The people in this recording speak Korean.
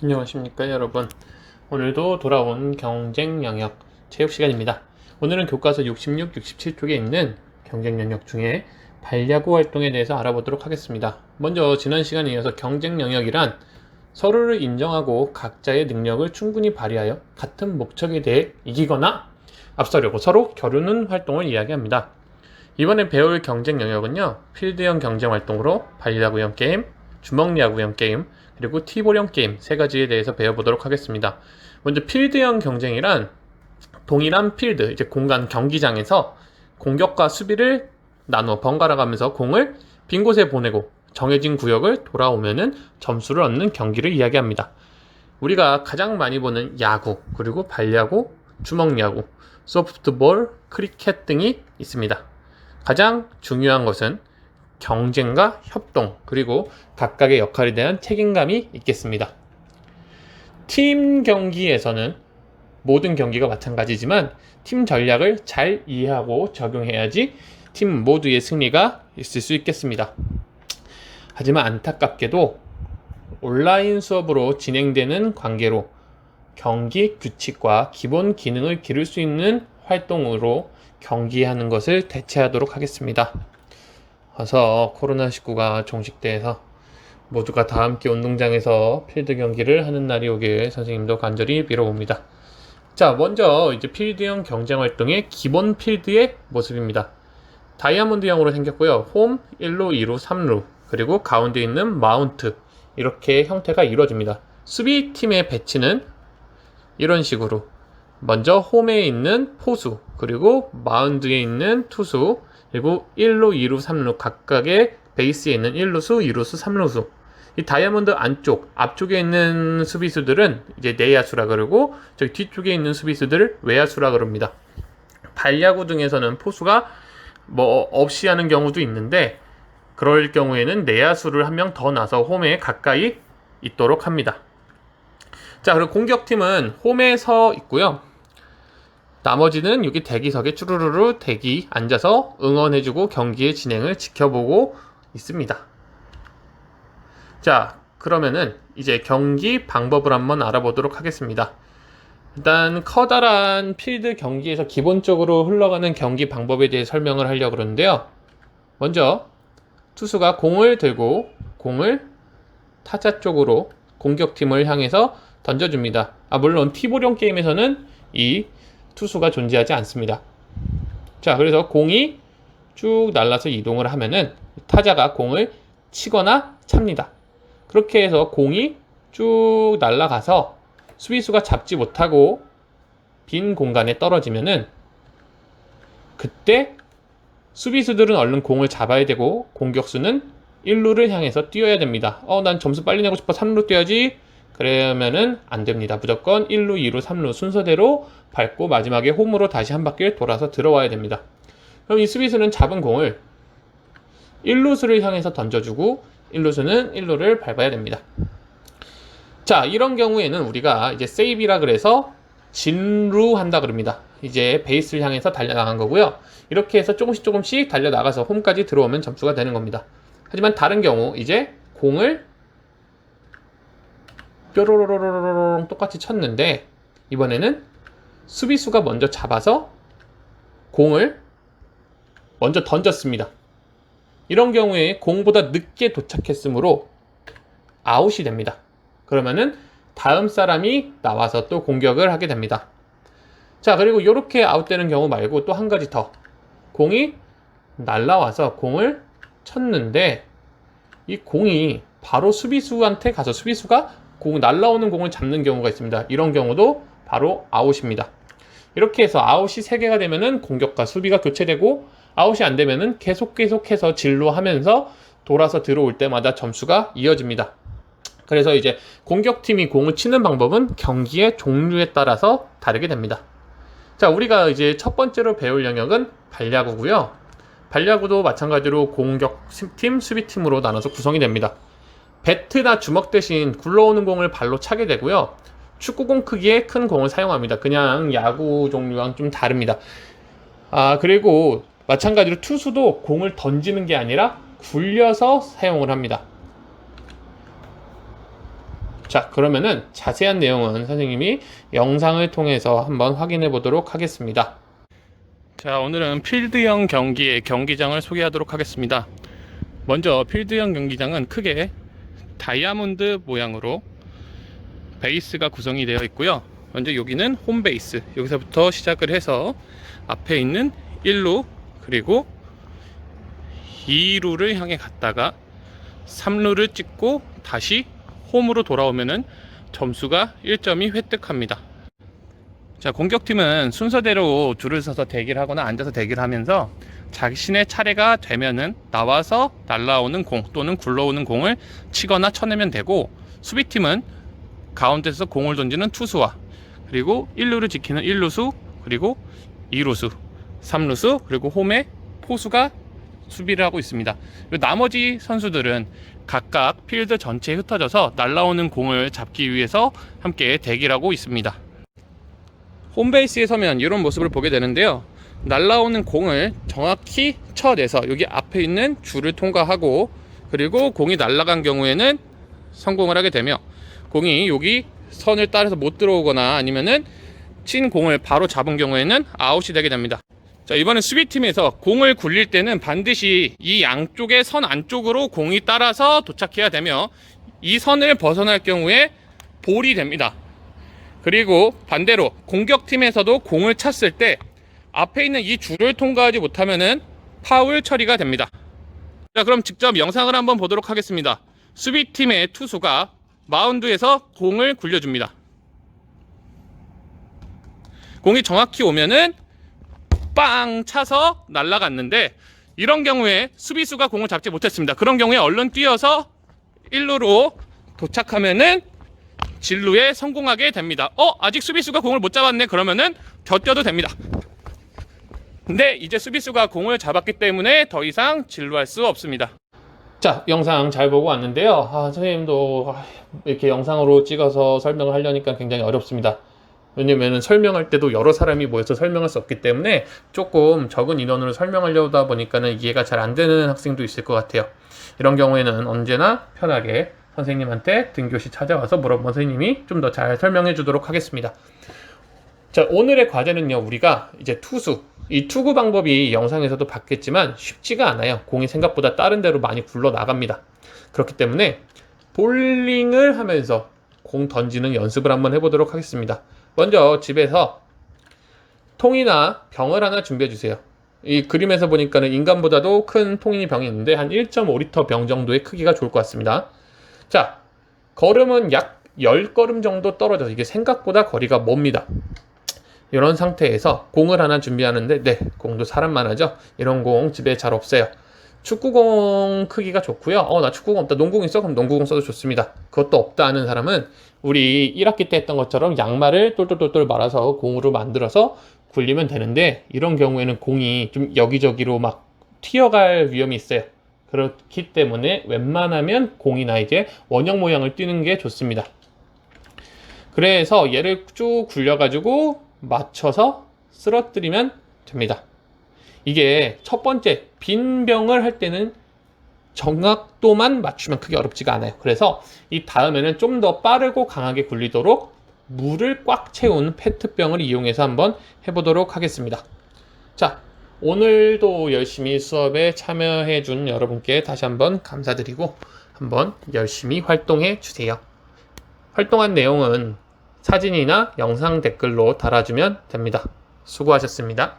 안녕하십니까 여러분. 오늘도 돌아온 경쟁 영역 체육 시간입니다. 오늘은 교과서 66, 67쪽에 있는 경쟁 영역 중에 반야구 활동에 대해서 알아보도록 하겠습니다. 먼저 지난 시간에 이어서 경쟁 영역이란 서로를 인정하고 각자의 능력을 충분히 발휘하여 같은 목적에 대해 이기거나 앞서려고 서로 겨루는 활동을 이야기합니다. 이번에 배울 경쟁 영역은요, 필드형 경쟁 활동으로 반야구형 게임, 주먹야구형 게임, 그리고 티볼형 게임 세 가지에 대해서 배워보도록 하겠습니다. 먼저 필드형 경쟁이란 동일한 필드, 이제 공간 경기장에서 공격과 수비를 나누어 번갈아 가면서 공을 빈 곳에 보내고 정해진 구역을 돌아오면은 점수를 얻는 경기를 이야기합니다. 우리가 가장 많이 보는 야구, 그리고 발야구, 주먹야구, 소프트볼, 크리켓 등이 있습니다. 가장 중요한 것은 경쟁과 협동, 그리고 각각의 역할에 대한 책임감이 있겠습니다. 팀 경기에서는 모든 경기가 마찬가지지만 팀 전략을 잘 이해하고 적용해야지 팀 모두의 승리가 있을 수 있겠습니다. 하지만 안타깝게도 온라인 수업으로 진행되는 관계로 경기 규칙과 기본 기능을 기를 수 있는 활동으로 경기하는 것을 대체하도록 하겠습니다. 어서 코로나19가 종식돼서 모두가 다 함께 운동장에서 필드 경기를 하는 날이 오길 선생님도 간절히 빌어봅니다. 자, 먼저 이제 필드형 경쟁 활동의 기본 필드의 모습입니다. 다이아몬드형으로 생겼고요. 홈, 1루, 2루, 3루, 그리고 가운데 있는 마운트, 이렇게 형태가 이루어집니다. 수비팀의 배치는 이런 식으로 먼저 홈에 있는 포수, 그리고 마운드에 있는 투수, 그리고 1루, 2루, 3루 각각의 베이스에 있는 1루수, 2루수, 3루수. 이 다이아몬드 앞쪽에 있는 수비수들은 이제 내야수라 그러고, 저기 뒤쪽에 있는 수비수들을 외야수라 그럽니다. 발야구 등에서는 포수가 없이 하는 경우도 있는데, 그럴 경우에는 내야수를 한 명 더 놔서 홈에 가까이 있도록 합니다. 자, 그리고 공격팀은 홈에 서 있고요. 나머지는 여기 대기석에 쭈루루루 대기 앉아서 응원해주고 경기의 진행을 지켜보고 있습니다. 자, 그러면은 이제 경기 방법을 한번 알아보도록 하겠습니다. 일단 커다란 필드 경기에서 기본적으로 흘러가는 경기 방법에 대해 설명을 하려고 그러는데요. 먼저 투수가 공을 들고 공을 타자 쪽으로 공격팀을 향해서 던져줍니다. 물론 티볼형 게임에서는 이 투수가 존재하지 않습니다. 자, 그래서 공이 쭉 날아서 이동을 하면은 타자가 공을 치거나 찹니다. 그렇게 해서 공이 쭉 날아가서 수비수가 잡지 못하고 빈 공간에 떨어지면은 그때 수비수들은 얼른 공을 잡아야 되고 공격수는 1루를 향해서 뛰어야 됩니다. 난 점수 빨리 내고 싶어 3루 뛰어야지. 그러면은 안 됩니다. 무조건 1루, 2루, 3루 순서대로 밟고 마지막에 홈으로 다시 한 바퀴를 돌아서 들어와야 됩니다. 그럼 이 수비수는 잡은 공을 1루수를 향해서 던져주고 1루수는 1루를 밟아야 됩니다. 자, 이런 경우에는 우리가 이제 세이브라 그래서 진루한다 그럽니다. 이제 베이스를 향해서 달려나간 거고요. 이렇게 해서 조금씩 달려나가서 홈까지 들어오면 점수가 되는 겁니다. 하지만 다른 경우 이제 공을 뾰로로로로롱 똑같이 쳤는데 이번에는 수비수가 먼저 잡아서 공을 먼저 던졌습니다. 이런 경우에 공보다 늦게 도착했으므로 아웃이 됩니다. 그러면은 다음 사람이 나와서 또 공격을 하게 됩니다. 자, 그리고 이렇게 아웃되는 경우 말고 또 한 가지 더. 공이 날라와서 공을 쳤는데 이 공이 바로 수비수한테 가서 수비수가 날라오는 공을 잡는 경우가 있습니다. 이런 경우도 바로 아웃입니다. 이렇게 해서 아웃이 3개가 되면은 공격과 수비가 교체되고 아웃이 안 되면은 계속해서 진루하면서 돌아서 들어올 때마다 점수가 이어집니다. 그래서 이제 공격팀이 공을 치는 방법은 경기의 종류에 따라서 다르게 됩니다. 자, 우리가 이제 첫 번째로 배울 영역은 반야구고요. 반야구도 마찬가지로 공격팀, 수비팀으로 나눠서 구성이 됩니다. 배트나 주먹 대신 굴러오는 공을 발로 차게 되고요. 축구공 크기의 큰 공을 사용합니다. 그냥 야구 종류랑 좀 다릅니다. 그리고 마찬가지로 투수도 공을 던지는 게 아니라 굴려서 사용을 합니다. 자, 그러면은 자세한 내용은 선생님이 영상을 통해서 한번 확인해 보도록 하겠습니다. 자, 오늘은 필드형 경기의 경기장을 소개하도록 하겠습니다. 먼저 필드형 경기장은 크게 다이아몬드 모양으로 베이스가 구성이 되어 있고요. 먼저 여기는 홈베이스, 여기서부터 시작을 해서 앞에 있는 1루 그리고 2루를 향해 갔다가 3루를 찍고 다시 홈으로 돌아오면은 점수가 1점이 획득합니다. 자, 공격팀은 순서대로 줄을 서서 대기를 하거나 앉아서 대기를 하면서 자신의 차례가 되면은 나와서 날라오는 공 또는 굴러오는 공을 치거나 쳐내면 되고, 수비팀은 가운데서 공을 던지는 투수와 그리고 1루를 지키는 1루수 그리고 2루수 3루수 그리고 홈에 포수가 수비를 하고 있습니다. 나머지 선수들은 각각 필드 전체에 흩어져서 날라오는 공을 잡기 위해서 함께 대기를 하고 있습니다. 홈베이스에 서면 이런 모습을 보게 되는데요. 날라오는 공을 정확히 쳐내서 여기 앞에 있는 줄을 통과하고, 그리고 공이 날아간 경우에는 성공을 하게 되며, 공이 여기 선을 따라서 못 들어오거나 아니면은 친 공을 바로 잡은 경우에는 아웃이 되게 됩니다. 자, 이번엔 수비팀에서 공을 굴릴 때는 반드시 이 양쪽의 선 안쪽으로 공이 따라서 도착해야 되며, 이 선을 벗어날 경우에 볼이 됩니다. 그리고 반대로 공격팀에서도 공을 찼을 때 앞에 있는 이 줄을 통과하지 못하면은 파울 처리가 됩니다. 자, 그럼 직접 영상을 한번 보도록 하겠습니다. 수비팀의 투수가 마운드에서 공을 굴려줍니다. 공이 정확히 오면은 빵 차서 날아갔는데, 이런 경우에 수비수가 공을 잡지 못했습니다. 그런 경우에 얼른 뛰어서 1루로 도착하면은 진루에 성공하게 됩니다. 아직 수비수가 공을 못 잡았네. 그러면은 더 뛰어도 됩니다. 근데 이제 수비수가 공을 잡았기 때문에 더 이상 진루할 수 없습니다. 자, 영상 잘 보고 왔는데요. 선생님도 이렇게 영상으로 찍어서 설명을 하려니까 굉장히 어렵습니다. 왜냐면 설명할 때도 여러 사람이 모여서 설명할 수 없기 때문에 조금 적은 인원으로 설명하려다 보니까는 이해가 잘 안 되는 학생도 있을 것 같아요. 이런 경우에는 언제나 편하게 선생님한테 등교시 찾아와서 물어보면 선생님이 좀 더 잘 설명해 주도록 하겠습니다. 자, 오늘의 과제는요, 우리가 이제 투수, 이 투구 방법이 영상에서도 봤겠지만 쉽지가 않아요. 공이 생각보다 다른 데로 많이 굴러 나갑니다. 그렇기 때문에 볼링을 하면서 공 던지는 연습을 한번 해보도록 하겠습니다. 먼저 집에서 통이나 병을 하나 준비해 주세요. 이 그림에서 보니까는 인간보다도 큰 통이 병이 있는데 한 1.5리터 병 정도의 크기가 좋을 것 같습니다. 자, 걸음은 약 10걸음 정도 떨어져서 이게 생각보다 거리가 멉니다. 이런 상태에서 공을 하나 준비하는데, 네, 공도 사람만 하죠. 이런 공 집에 잘 없어요. 축구공 크기가 좋고요. 나 축구공 없다. 농구공 있어? 그럼 농구공 써도 좋습니다. 그것도 없다 하는 사람은 우리 1학기 때 했던 것처럼 양말을 똘똘똘똘 말아서 공으로 만들어서 굴리면 되는데, 이런 경우에는 공이 좀 여기저기로 막 튀어갈 위험이 있어요. 그렇기 때문에 웬만하면 공이나 이제 원형 모양을 띄는 게 좋습니다. 그래서 얘를 쭉 굴려가지고 맞춰서 쓰러뜨리면 됩니다. 이게 첫 번째, 빈 병을 할 때는 정확도만 맞추면 크게 어렵지가 않아요. 그래서 이 다음에는 좀 더 빠르고 강하게 굴리도록 물을 꽉 채운 페트병을 이용해서 한번 해보도록 하겠습니다. 자, 오늘도 열심히 수업에 참여해 준 여러분께 다시 한번 감사드리고 한번 열심히 활동해 주세요. 활동한 내용은 사진이나 영상 댓글로 달아주면 됩니다. 수고하셨습니다.